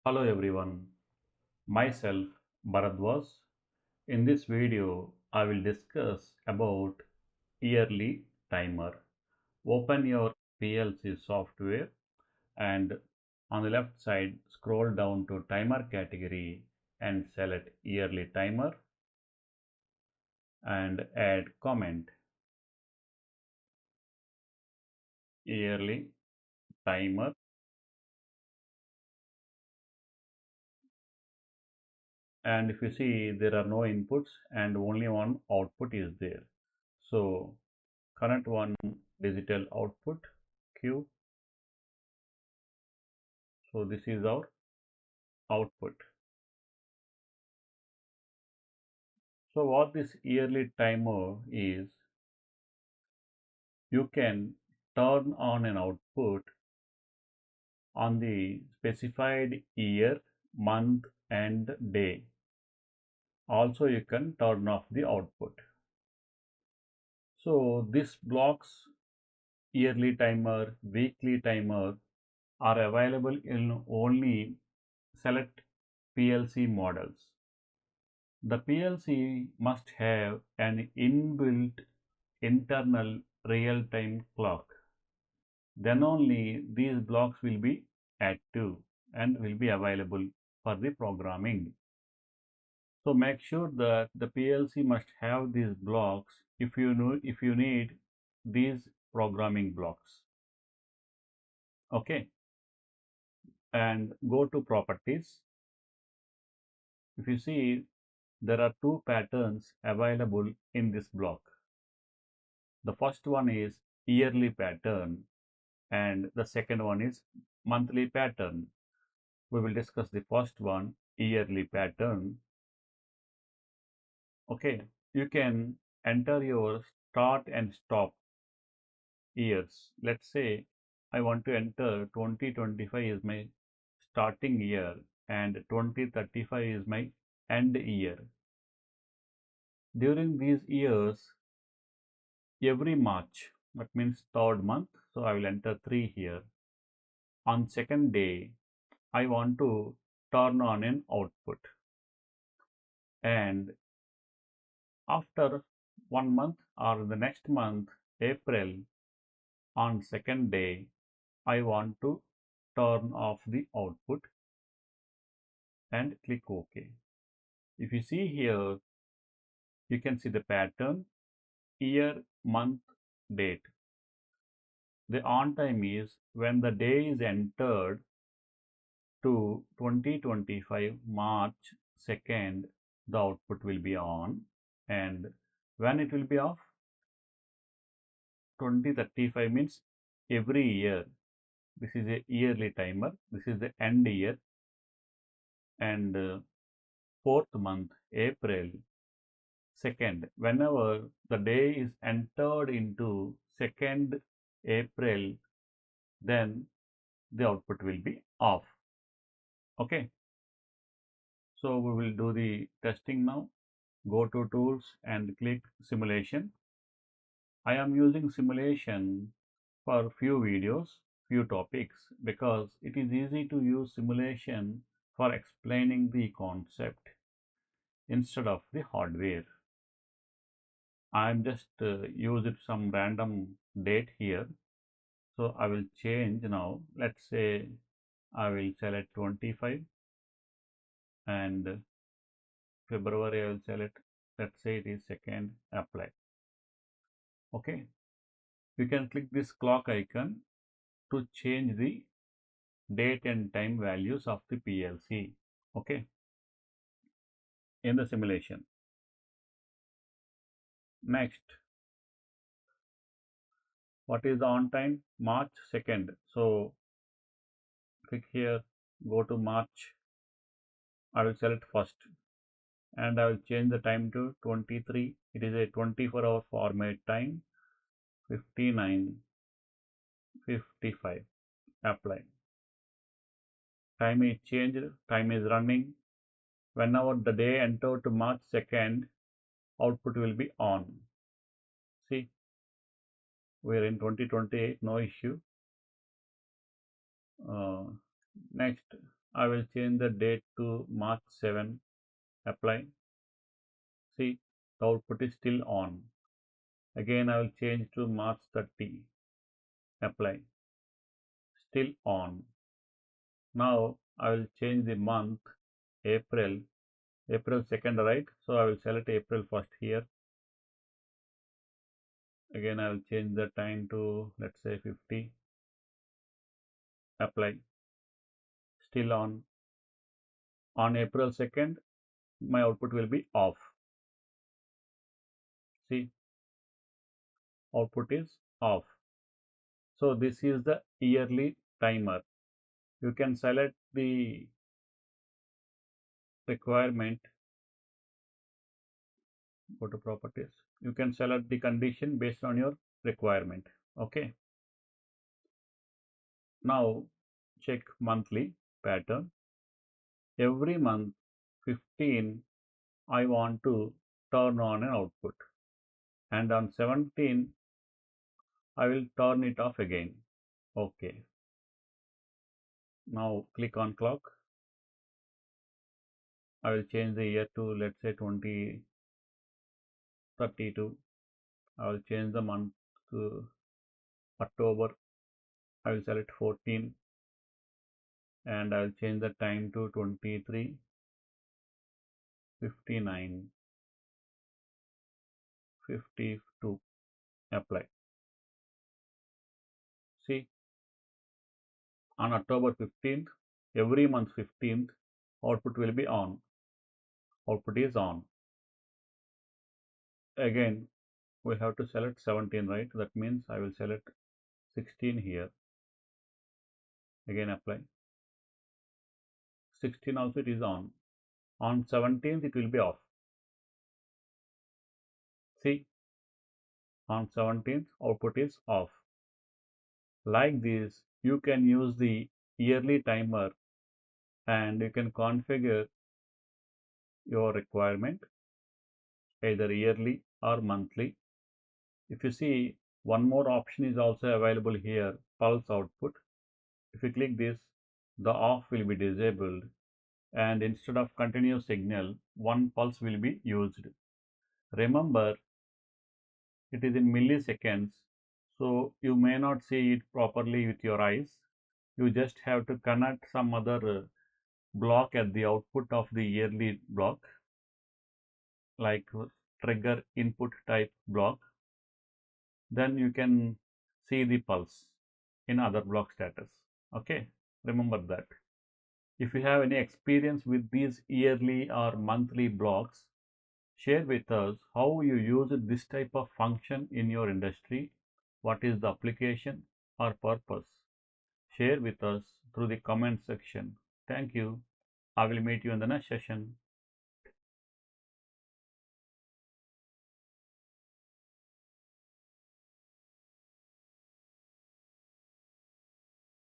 Hello everyone, myself Bharadwaj. In this video, I will discuss about yearly timer. Open your PLC software and on the left side scroll down to timer category and select yearly timer and add comment yearly timer, and if you see there are no inputs and only one output is there. So current one digital output Q. So this is our output. So what this yearly timer is, you can turn on an output on the specified year, month and day. Also you can turn off the output. So this blocks yearly timer, weekly timer are available in only select PLC models. The PLC must have an inbuilt internal real-time clock. Then only these blocks will be active and will be available for the programming. So make sure that the PLC must have these blocks if you need these programming blocks. Okay, and go to properties. If you see, there are two patterns available in this block. The first one is yearly pattern and the second one is monthly pattern. We will discuss the first one, yearly pattern. Okay, you can enter your start and stop years. Let's say I want to enter 2025 is my starting year and 2035 is my end year. During these years, every March, that means third month, so I will enter 3 here. On second day, I want to turn on an output, and after 1 month or the next month, April, on second day, I want to turn off the output and click OK. If you see here, you can see the pattern, year, month, date. The on time is when the day is entered to 2025 March 2nd, the output will be on, and when it will be off, 2035 means every year. This is a yearly timer. This is the end year, and fourth month, April 2nd, whenever the day is entered into 2nd April, then the output will be off. Okay, so we will do the testing now. Go to tools and click simulation. I am using simulation for few videos, few topics, because it is easy to use simulation for explaining the concept instead of the hardware. I am just used some random date here. So I will change now. Let's say I will select 25 and February I will select, let's say it is 2nd, apply. Okay. You can click this clock icon to change the date and time values of the PLC. Okay. In the simulation. Next, what is the on time? March 2nd. So click here, go to March. I will select first and I will change the time to 23. It is a 24-hour format time, 59:55. Apply. Time is changed, time is running. Whenever the day entered to March 2nd, output will be on. See, we are in 2028, no issue. Uh, Next, I will change the date to March 7. Apply. See, the output is still on. Again, I will change to March 30. Apply. Still on. Now I will change the month, April. April 2nd, right? So I will select April 1st here. Again, I will change the time to, let's say, 50. Apply. Still on. On April 2nd, my output will be off. See, output is off. So this is the yearly timer. You can select the requirement. Go to properties. You can select the condition based on your requirement. Okay. Now check monthly pattern. Every month 15 I want to turn on an output, and on 17 I will turn it off again. Okay. Now click on clock. I will change the year to, let's say, 2032. I will change the month to October. I will select 14 and I will change the time to 23:59:52. Apply. See, on October 15th, every month 15th, output will be on. Output is on. Again, we have to select 17, right? That means I will select 16 here. Again, apply. 16 also it is on. On 17th, it will be off. See, on 17th, output is off. Like this, you can use the yearly timer and you can configure your requirement either yearly or monthly. If you see, one more option is also available here, pulse output. If you click this, the off will be disabled and instead of continuous signal, one pulse will be used. Remember, it is in milliseconds, so you may not see it properly with your eyes. You just have to connect some other block at the output of the yearly block, like trigger input type block. Then you can see the pulse in other block status. Okay, remember that. If you have any experience with these yearly or monthly blocks, share with us how you use this type of function in your industry. What is the application or purpose? Share with us through the comment section. Thank you. I will meet you in the next session.